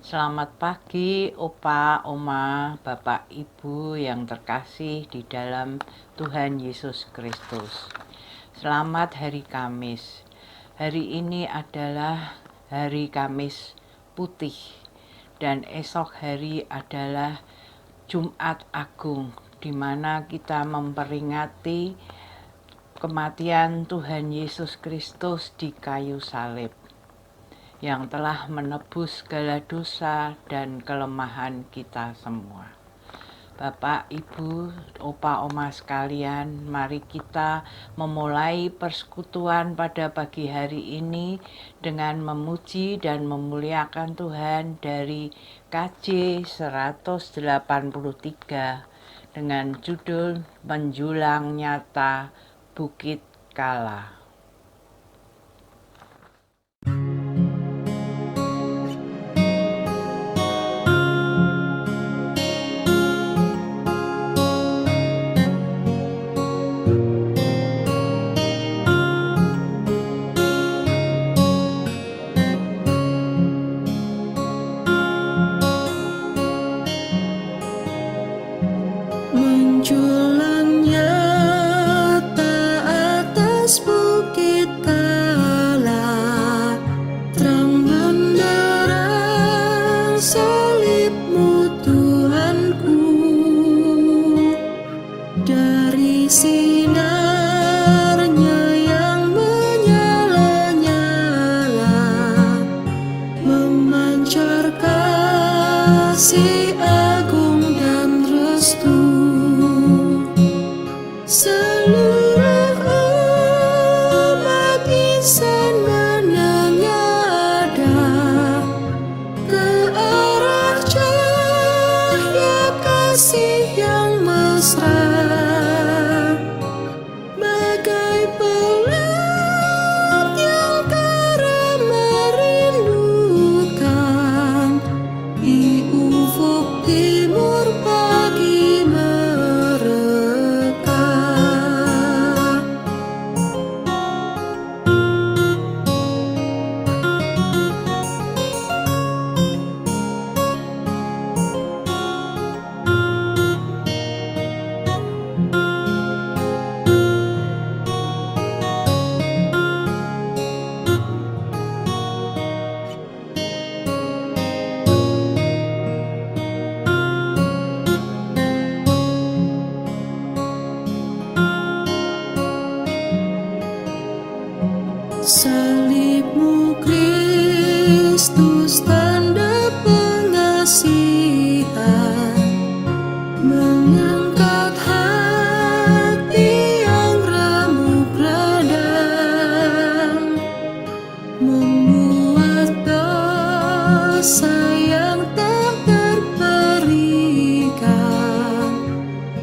Selamat pagi, Opa, Oma, Bapak, Ibu yang terkasih di dalam Tuhan Yesus Kristus. Selamat hari Kamis. Hari ini adalah hari Kamis putih dan esok hari adalah Jumat Agung, di mana kita memperingati kematian Tuhan Yesus Kristus di kayu salib, yang telah menebus segala dosa dan kelemahan kita semua. Bapak, Ibu, Opa, Oma sekalian, mari kita memulai persekutuan pada pagi hari ini dengan memuji dan memuliakan Tuhan dari KJ 183 dengan judul Menjulang Nyata Bukit Kala. Menjulang nyata atas bukit Kala, terang benderang salib-Mu Tuhanku. Dari sinarnya yang menyala-nyala, memancar kasih agung dan restu. Seluruh umat insan menengadah ke arah cahaya kasih yang mesra, bagai pelat yang kara merindukan di ufuk timur pagi mereka. Salib-Mu Kristus, tanda pengasihan, mengangkat hati yang remuk radang, membuat dosa yang tak terperikan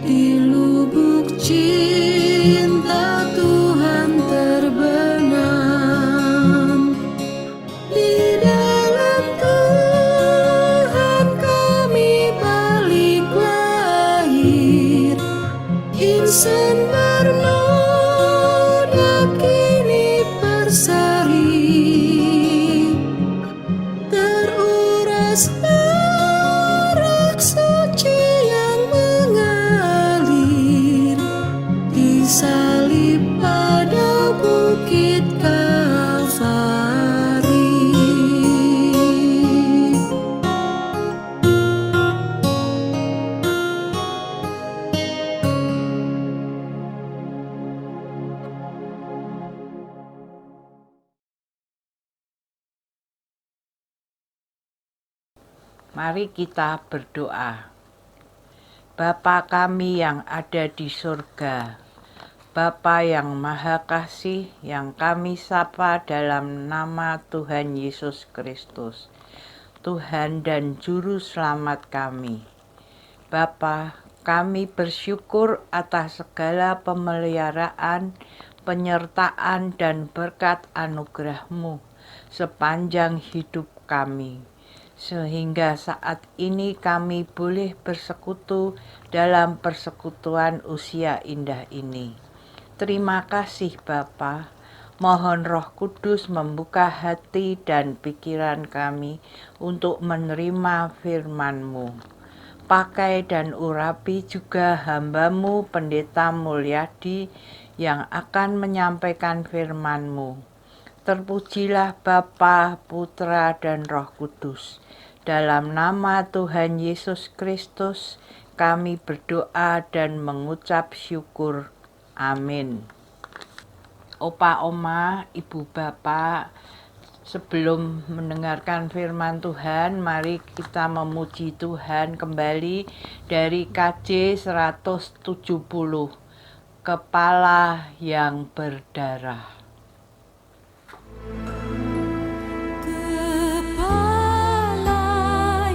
di lubuk cinta Tuhan terbenam. Di dalam Tuhan kami balik lahir, insan bernoda kini berseri, teruras darah suci yang mengalir di salib pada bukit Kalvari. Mari kita berdoa. Bapa kami yang ada di surga, Bapa yang Maha Kasih, yang kami sapa dalam nama Tuhan Yesus Kristus, Tuhan dan Juru Selamat kami. Bapa, kami bersyukur atas segala pemeliharaan, penyertaan, dan berkat anugerah-Mu sepanjang hidup kami, sehingga saat ini kami boleh bersekutu dalam persekutuan usia indah ini. Terima kasih Bapa Mohon Roh Kudus membuka hati dan pikiran kami untuk menerima firman-Mu. Pakai dan urapi juga hamba-Mu Pendeta Mulyadi yang akan menyampaikan firman-Mu. Terpujilah Bapa, Putra, dan Roh Kudus. Dalam nama Tuhan Yesus Kristus, kami berdoa dan mengucap syukur. Amin. Opa, oma, ibu, bapak, sebelum mendengarkan firman Tuhan, mari kita memuji Tuhan kembali dari KJ 170, Kepala yang Berdarah. Kepala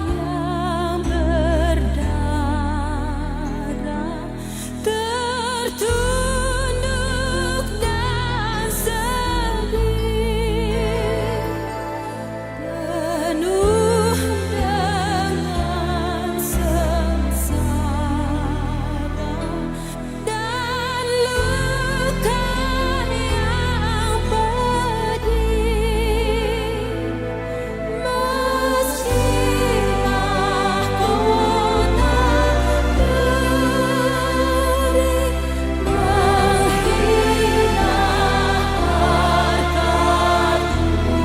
yang berdarah tertunduk dan sedih, penuh dengan sengsara dan luka yang pedih. Meski mahkota beri menghina harta-Mu,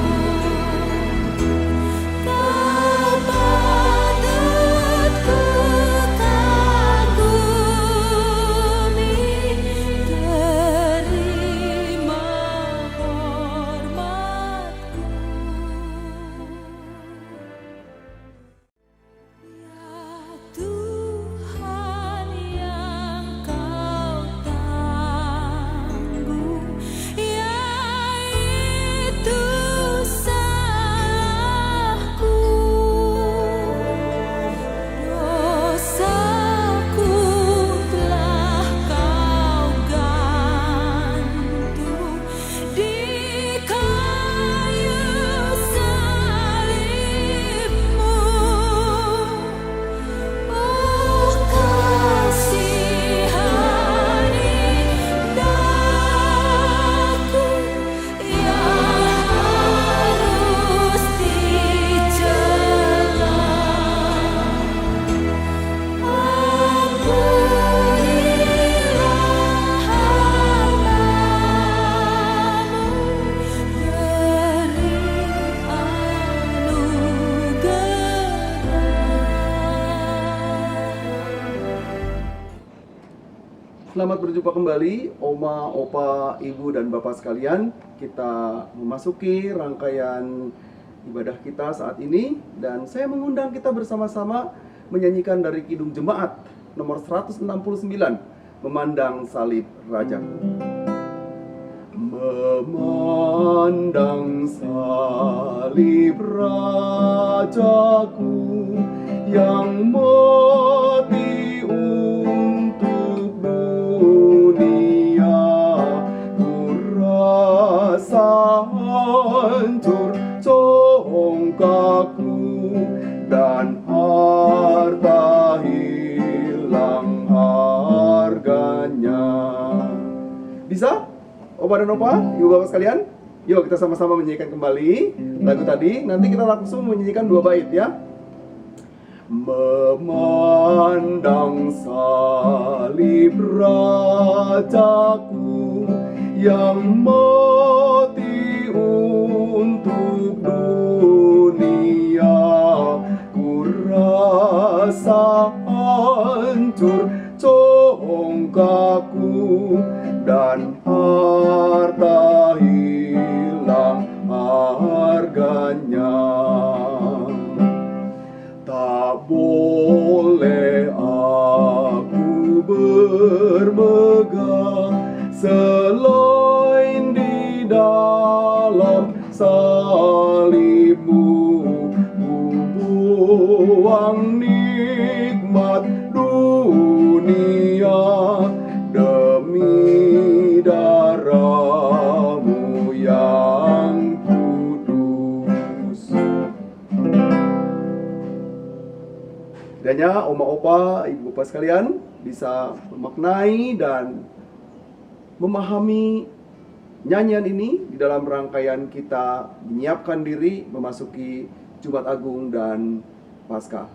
Kau patut kukagumi, terima hormatku. Ya Tuhan yang Kau tanggung, yaitu salahku. Dosaku telah Kau gantung di kayu salib-Mu. Oh, kasihani daku yang harus dicela. Ampunilah hamba-Mu, beri anugerah. Selamat berjumpa kembali, Oma, Opa, Ibu, dan Bapak sekalian. Kita memasuki rangkaian ibadah kita saat ini, dan saya mengundang kita bersama-sama menyanyikan dari Kidung Jemaat nomor 169, Memandang Salib Rajaku. Memandang salib Rajaku yang mati untuk dunia, ku rasa hancur congkakku dan harta hilang harganya. Bisa? Opa dan Opa, Ibu Bapak sekalian, yuk kita sama-sama menyanyikan kembali lagu tadi. Nanti kita langsung menyanyikan 2 bait ya. Memandang salib Rajaku yang mati untuk dunia, ku rasa hancur congkakku dan harta hilang harganya. Tak boleh aku bermegah selain di dalam salib-Mu, ku buang nikmat dunia demi darah-Mu yang kudus. Kiranya Oma Opa, Ibu Bapak sekalian bisa memaknai dan memahami nyanyian ini di dalam rangkaian kita menyiapkan diri memasuki Jumat Agung dan Paskah.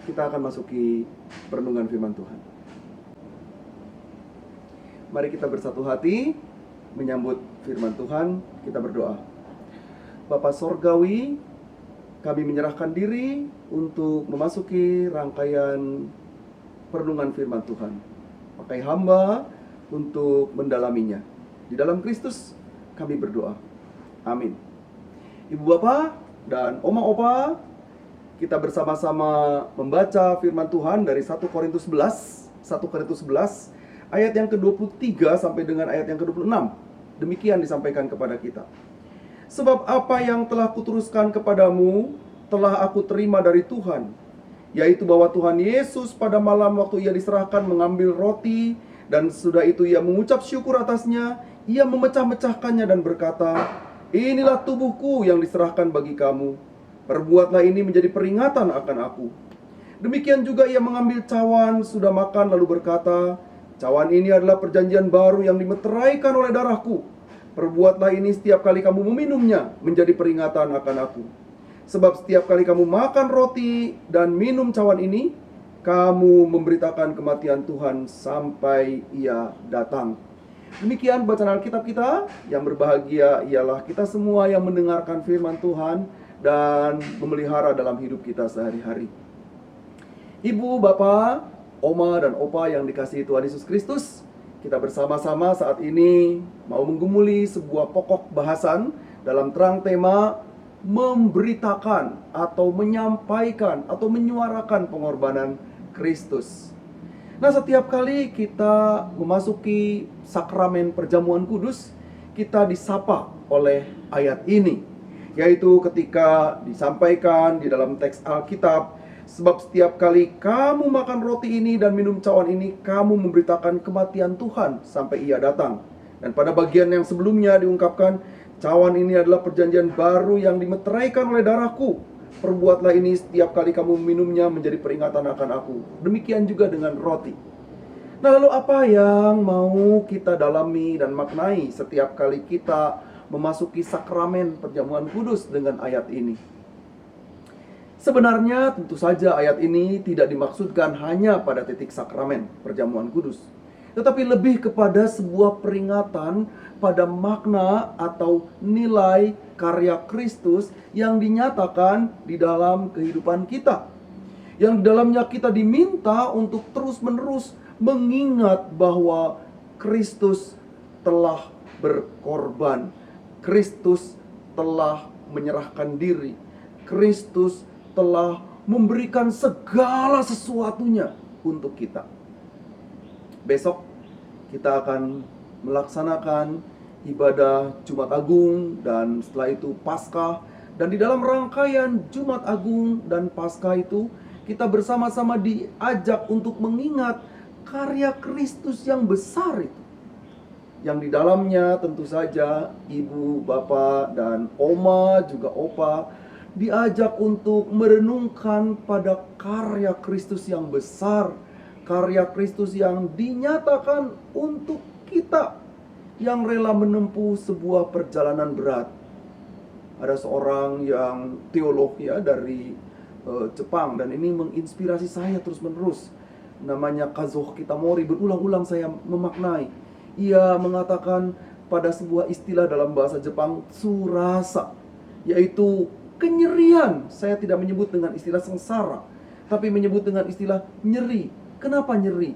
Kita akan masuki perenungan firman Tuhan. Mari kita bersatu hati menyambut firman Tuhan. Kita berdoa. Bapa Sorgawi, kami menyerahkan diri untuk memasuki rangkaian perenungan firman Tuhan. Pakai hamba untuk mendalaminya. Di dalam Kristus kami berdoa. Amin. Ibu Bapak dan Oma Opa, kita bersama-sama membaca firman Tuhan dari 1 Korintus 11 ayat yang ke-23 sampai dengan ayat yang ke-26. Demikian disampaikan kepada kita. Sebab apa yang telah kuteruskan kepadamu telah aku terima dari Tuhan, yaitu bahwa Tuhan Yesus pada malam waktu ia diserahkan mengambil roti, dan sudah itu ia mengucap syukur atasnya, ia memecah-mecahkannya dan berkata, "Inilah tubuhku yang diserahkan bagi kamu. Perbuatlah ini menjadi peringatan akan aku." Demikian juga ia mengambil cawan sudah makan lalu berkata, "Cawan ini adalah perjanjian baru yang dimeteraikan oleh darahku. Perbuatlah ini setiap kali kamu meminumnya menjadi peringatan akan aku. Sebab setiap kali kamu makan roti dan minum cawan ini, kamu memberitakan kematian Tuhan sampai ia datang." Demikian bacaan Alkitab kita. Yang berbahagia ialah kita semua yang mendengarkan firman Tuhan dan memelihara dalam hidup kita sehari-hari. Ibu, Bapak, Oma dan Opa yang dikasihi Tuhan Yesus Kristus, kita bersama-sama saat ini mau menggumuli sebuah pokok bahasan dalam terang tema memberitakan atau menyampaikan atau menyuarakan pengorbanan Kristus. Nah, setiap kali kita memasuki sakramen perjamuan kudus, kita disapa oleh ayat ini, yaitu ketika disampaikan di dalam teks Alkitab, "Sebab setiap kali kamu makan roti ini dan minum cawan ini, kamu memberitakan kematian Tuhan sampai ia datang." Dan pada bagian yang sebelumnya diungkapkan, "Cawan ini adalah perjanjian baru yang dimeteraikan oleh darahku. Perbuatlah ini setiap kali kamu minumnya menjadi peringatan akan aku." Demikian juga dengan roti. Nah, lalu apa yang mau kita dalami dan maknai setiap kali kita memasuki sakramen perjamuan kudus dengan ayat ini? Sebenarnya tentu saja ayat ini tidak dimaksudkan hanya pada titik sakramen perjamuan kudus, tetapi lebih kepada sebuah peringatan pada makna atau nilai karya Kristus yang dinyatakan di dalam kehidupan kita, yang di dalamnya kita diminta untuk terus-menerus mengingat bahwa Kristus telah berkorban, Kristus telah menyerahkan diri, Kristus telah memberikan segala sesuatunya untuk kita. Besok kita akan melaksanakan ibadah Jumat Agung dan setelah itu Paskah. Dan di dalam rangkaian Jumat Agung dan Paskah itu, kita bersama-sama diajak untuk mengingat karya Kristus yang besar itu, yang di dalamnya tentu saja ibu, bapak, dan oma juga opa diajak untuk merenungkan pada karya Kristus yang besar, karya Kristus yang dinyatakan untuk kita yang rela menempuh sebuah perjalanan berat. Ada seorang yang teolog ya dari Jepang, dan ini menginspirasi saya terus-menerus. Namanya Kazuo Kitamori. Berulang-ulang saya memaknai. Ia mengatakan pada sebuah istilah dalam bahasa Jepang, tsurasa, yaitu kenyerian. Saya tidak menyebut dengan istilah sengsara, tapi menyebut dengan istilah nyeri. Kenapa nyeri?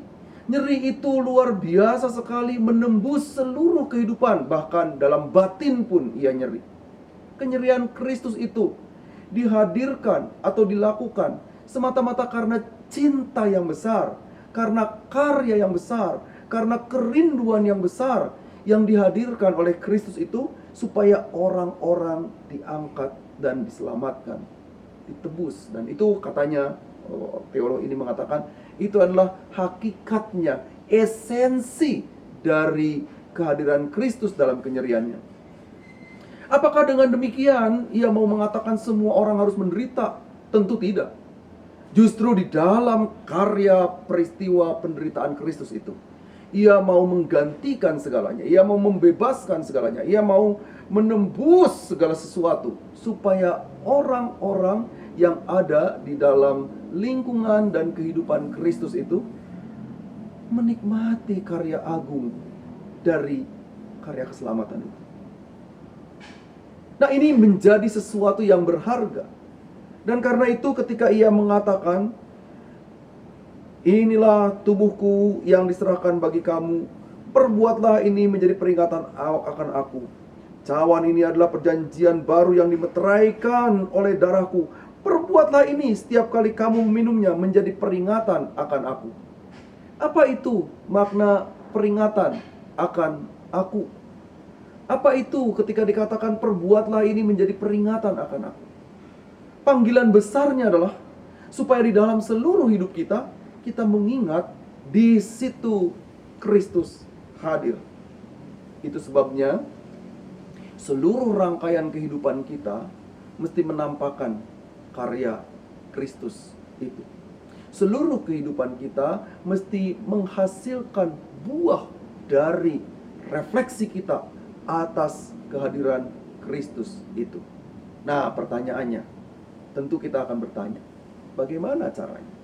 Nyeri itu luar biasa sekali, menembus seluruh kehidupan. Bahkan dalam batin pun ia nyeri. Kenyerian Kristus itu dihadirkan atau dilakukan semata-mata karena cinta yang besar, karena karya yang besar, karena kerinduan yang besar yang dihadirkan oleh Kristus itu, supaya orang-orang diangkat dan diselamatkan, ditebus. Dan itu katanya, teolog ini mengatakan, itu adalah hakikatnya, esensi dari kehadiran Kristus dalam kenyeriannya. Apakah dengan demikian ia mau mengatakan semua orang harus menderita? Tentu tidak. Justru di dalam karya peristiwa penderitaan Kristus itu, Ia mau menggantikan segalanya. Ia mau membebaskan segalanya. Ia mau menembus segala sesuatu supaya orang-orang yang ada di dalam lingkungan dan kehidupan Kristus itu menikmati karya agung dari karya keselamatan itu. Nah, ini menjadi sesuatu yang berharga. Dan karena itu ketika ia mengatakan, inilah tubuhku yang diserahkan bagi kamu, perbuatlah ini menjadi peringatan akan aku. Cawan ini adalah perjanjian baru yang dimeteraikan oleh darahku. Perbuatlah ini setiap kali kamu meminumnya menjadi peringatan akan aku. Apa itu makna peringatan akan aku? Apa itu ketika dikatakan perbuatlah ini menjadi peringatan akan aku? Panggilan besarnya adalah supaya di dalam seluruh hidup kita, kita mengingat di situ Kristus hadir. Itu sebabnya seluruh rangkaian kehidupan kita mesti menampakkan karya Kristus itu. Seluruh kehidupan kita mesti menghasilkan buah dari refleksi kita atas kehadiran Kristus itu. Nah, pertanyaannya, tentu kita akan bertanya, bagaimana caranya?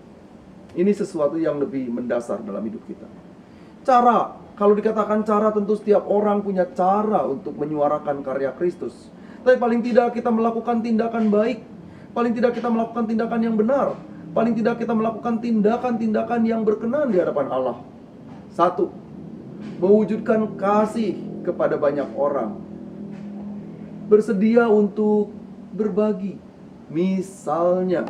Ini sesuatu yang lebih mendasar dalam hidup kita. Cara, kalau dikatakan cara, tentu setiap orang punya cara untuk menyuarakan karya Kristus. Tapi paling tidak kita melakukan tindakan baik. Paling tidak kita melakukan tindakan yang benar. Paling tidak kita melakukan tindakan-tindakan yang berkenan di hadapan Allah. Satu, mewujudkan kasih kepada banyak orang. Bersedia untuk berbagi. Misalnya,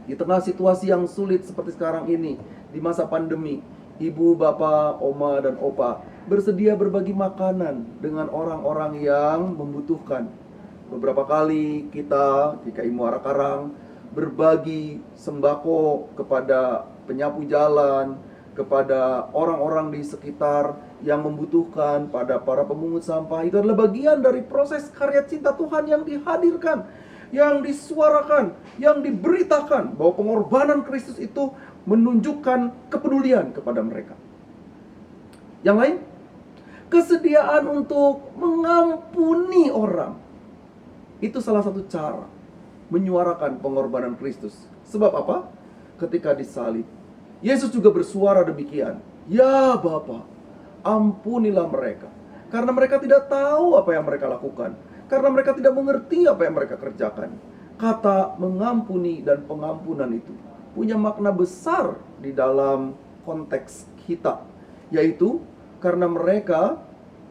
di tengah situasi yang sulit seperti sekarang ini, di masa pandemi, ibu, bapak, oma, dan opa bersedia berbagi makanan dengan orang-orang yang membutuhkan. Beberapa kali kita di KI Muara Karang berbagi sembako kepada penyapu jalan, kepada orang-orang di sekitar yang membutuhkan, pada para pemungut sampah. Itu adalah bagian dari proses karya cinta Tuhan yang dihadirkan, yang disuarakan, yang diberitakan bahwa pengorbanan Kristus itu menunjukkan kepedulian kepada mereka. Yang lain, kesediaan untuk mengampuni orang. Itu salah satu cara menyuarakan pengorbanan Kristus. Sebab apa? Ketika disalib, Yesus juga bersuara demikian, "Ya Bapa, ampunilah mereka, karena mereka tidak tahu apa yang mereka lakukan, karena mereka tidak mengerti apa yang mereka kerjakan." Kata mengampuni dan pengampunan itu punya makna besar di dalam konteks kita, yaitu karena mereka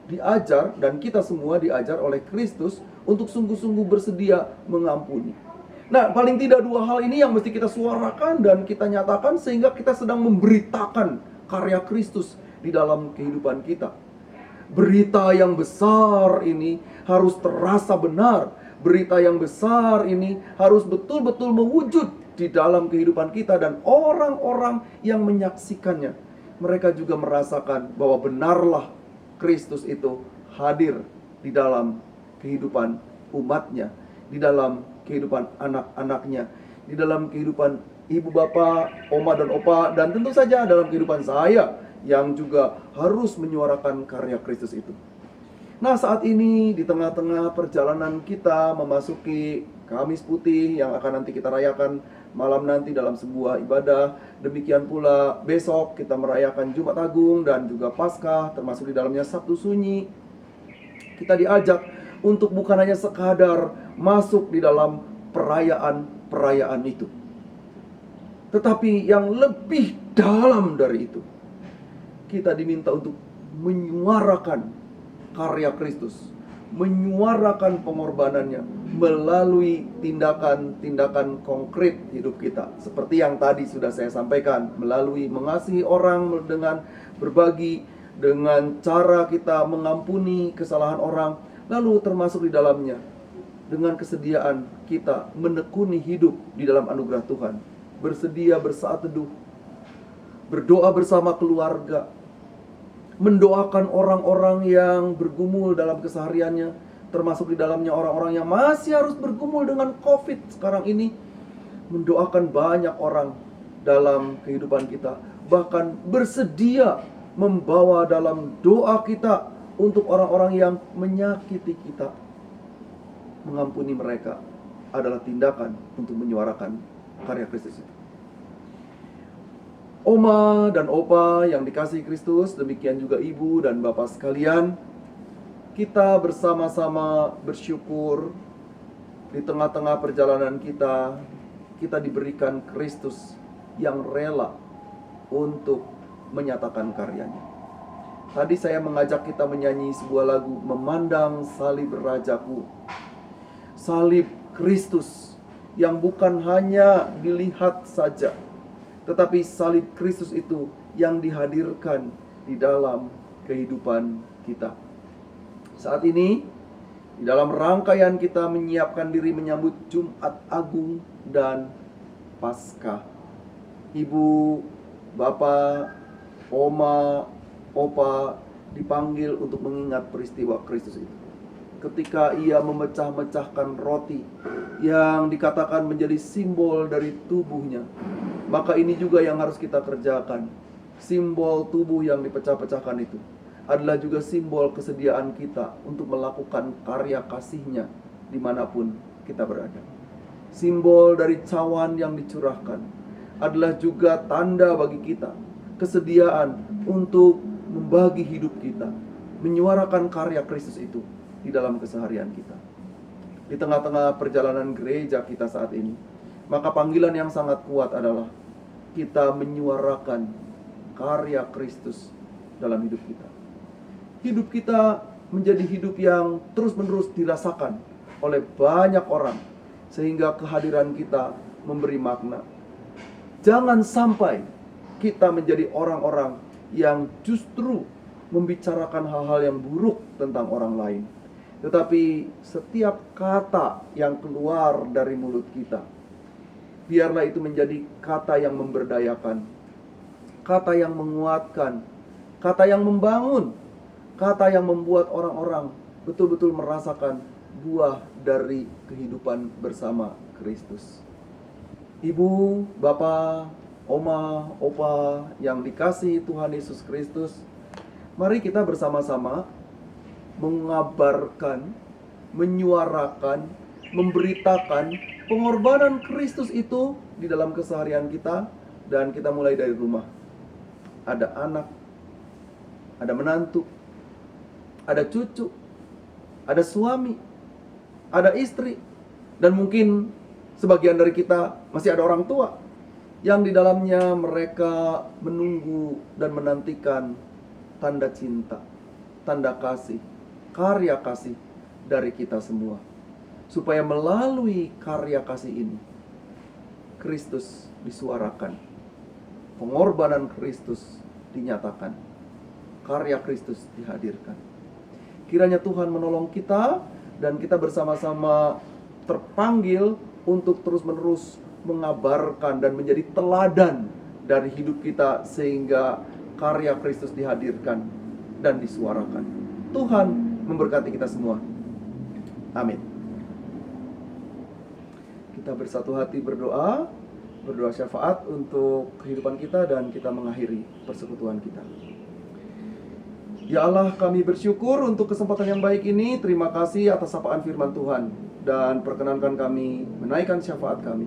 diajar, dan kita semua diajar oleh Kristus untuk sungguh-sungguh bersedia mengampuni. Nah, paling tidak dua hal ini yang mesti kita suarakan dan kita nyatakan, sehingga kita sedang memberitakan karya Kristus di dalam kehidupan kita. Berita yang besar ini harus terasa benar. Berita yang besar ini harus betul-betul mewujud di dalam kehidupan kita, dan orang-orang yang menyaksikannya, mereka juga merasakan bahwa benarlah Kristus itu hadir di dalam kehidupan umatnya, di dalam kehidupan anak-anaknya, di dalam kehidupan ibu, bapak, oma, dan opa, dan tentu saja dalam kehidupan saya yang juga harus menyuarakan karya Kristus itu. Nah, saat ini di tengah-tengah perjalanan kita memasuki Kamis Putih yang akan nanti kita rayakan malam nanti dalam sebuah ibadah, demikian pula besok kita merayakan Jumat Agung dan juga Paskah, termasuk di dalamnya Sabtu Sunyi. Kita diajak untuk bukan hanya sekadar masuk di dalam perayaan-perayaan itu, tetapi yang lebih dalam dari itu, kita diminta untuk menyuarakan karya Kristus, menyuarakan pengorbanannya melalui tindakan-tindakan konkret hidup kita. Seperti yang tadi sudah saya sampaikan, melalui mengasihi orang dengan berbagi, dengan cara kita mengampuni kesalahan orang, lalu termasuk di dalamnya dengan kesediaan kita menekuni hidup di dalam anugerah Tuhan, bersedia bersaat teduh, berdoa bersama keluarga, mendoakan orang-orang yang bergumul dalam kesehariannya, termasuk di dalamnya orang-orang yang masih harus bergumul dengan COVID sekarang ini. Mendoakan banyak orang dalam kehidupan kita, bahkan bersedia membawa dalam doa kita untuk orang-orang yang menyakiti kita. Mengampuni mereka adalah tindakan untuk menyuarakan karya Kristus itu. Oma dan opa yang dikasihi Kristus, demikian juga ibu dan bapak sekalian, kita bersama-sama bersyukur di tengah-tengah perjalanan kita diberikan Kristus yang rela untuk menyatakan karyanya. Tadi saya mengajak kita menyanyi sebuah lagu, Memandang Salib Rajaku. Salib Kristus yang bukan hanya dilihat saja, tetapi salib Kristus itu yang dihadirkan di dalam kehidupan kita. Saat ini, di dalam rangkaian kita menyiapkan diri menyambut Jumat Agung dan Paskah. Ibu, bapak, oma, opa dipanggil untuk mengingat peristiwa Kristus itu. Ketika ia memecah-mecahkan roti yang dikatakan menjadi simbol dari tubuhnya, maka ini juga yang harus kita kerjakan. Simbol tubuh yang dipecah-pecahkan itu adalah juga simbol kesediaan kita untuk melakukan karya kasihnya dimanapun kita berada. Simbol dari cawan yang dicurahkan adalah juga tanda bagi kita kesediaan untuk membagi hidup kita, menyuarakan karya Kristus itu di dalam keseharian kita. Di tengah-tengah perjalanan gereja kita saat ini, maka panggilan yang sangat kuat adalah kita menyuarakan karya Kristus dalam hidup kita. Hidup kita menjadi hidup yang terus-menerus dirasakan oleh banyak orang, sehingga kehadiran kita memberi makna. Jangan sampai kita menjadi orang-orang yang justru membicarakan hal-hal yang buruk tentang orang lain. Tetapi setiap kata yang keluar dari mulut kita, biarlah itu menjadi kata yang memberdayakan, kata yang menguatkan, kata yang membangun, kata yang membuat orang-orang betul-betul merasakan buah dari kehidupan bersama Kristus. Ibu, bapak, oma, opa yang dikasihi Tuhan Yesus Kristus, mari kita bersama-sama mengabarkan, menyuarakan, memberitakan pengorbanan Kristus itu di dalam keseharian kita. Dan kita mulai dari rumah. Ada anak, ada menantu, ada cucu, ada suami, ada istri, dan mungkin sebagian dari kita masih ada orang tua yang di dalamnya mereka menunggu dan menantikan tanda cinta, tanda kasih, karya kasih dari kita semua. Supaya melalui karya kasih ini, Kristus disuarakan, pengorbanan Kristus dinyatakan, karya Kristus dihadirkan. Kiranya Tuhan menolong kita dan kita bersama-sama terpanggil untuk terus-menerus mengabarkan dan menjadi teladan dari hidup kita, sehingga karya Kristus dihadirkan dan disuarakan. Tuhan memberkati kita semua. Amin. Kita bersatu hati berdoa syafaat untuk kehidupan kita dan kita mengakhiri persekutuan kita. Ya Allah, kami bersyukur untuk kesempatan yang baik ini. Terima kasih atas sapaan firman Tuhan. Dan perkenankan kami menaikkan syafaat kami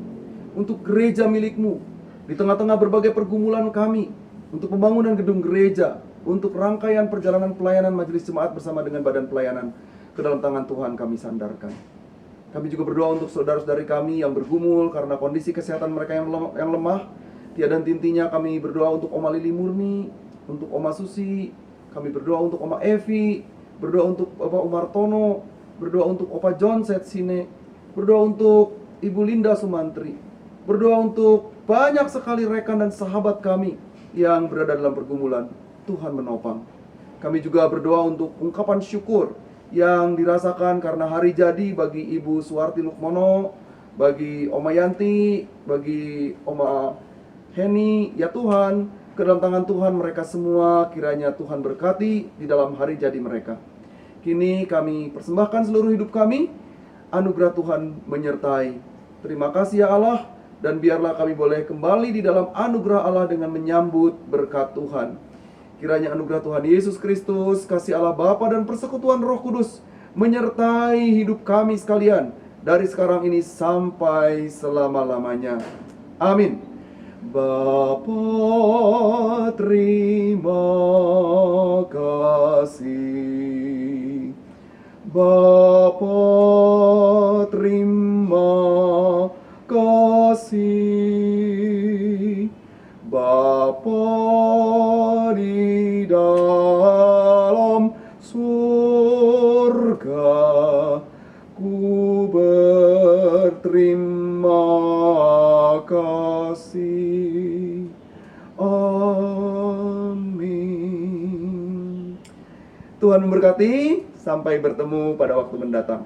untuk gereja milik-Mu di tengah-tengah berbagai pergumulan kami, untuk pembangunan gedung gereja, untuk rangkaian perjalanan pelayanan majelis jemaat bersama dengan badan pelayanan, ke dalam tangan Tuhan kami sandarkan. Kami juga berdoa untuk saudara-saudari kami yang bergumul karena kondisi kesehatan mereka yang lemah. Tiada henti-hentinya kami berdoa untuk Oma Lili Murni, untuk Oma Susi, kami berdoa untuk Oma Evi, berdoa untuk Bapak Umar Tono, berdoa untuk Opa John Setsine, berdoa untuk Ibu Linda Sumantri, berdoa untuk banyak sekali rekan dan sahabat kami yang berada dalam pergumulan. Tuhan menopang. Kami juga berdoa untuk ungkapan syukur yang dirasakan karena hari jadi bagi Ibu Suwarti Lukmono, bagi Oma Yanti, bagi Oma Heni. Ya Tuhan, ke dalam tangan Tuhan mereka semua, kiranya Tuhan berkati di dalam hari jadi mereka. Kini kami persembahkan seluruh hidup kami, anugerah Tuhan menyertai. Terima kasih ya Allah, dan biarlah kami boleh kembali di dalam anugerah Allah dengan menyambut berkat Tuhan. Kiranya anugerah Tuhan Yesus Kristus, kasih Allah Bapa dan persekutuan Roh Kudus menyertai hidup kami sekalian dari sekarang ini sampai selama-lamanya. Amin. Bapa, terima kasih. Bapa, terima kasih. Bapa di dalam surga, ku berterima kasih. Amin. Tuhan memberkati. Sampai bertemu pada waktu mendatang.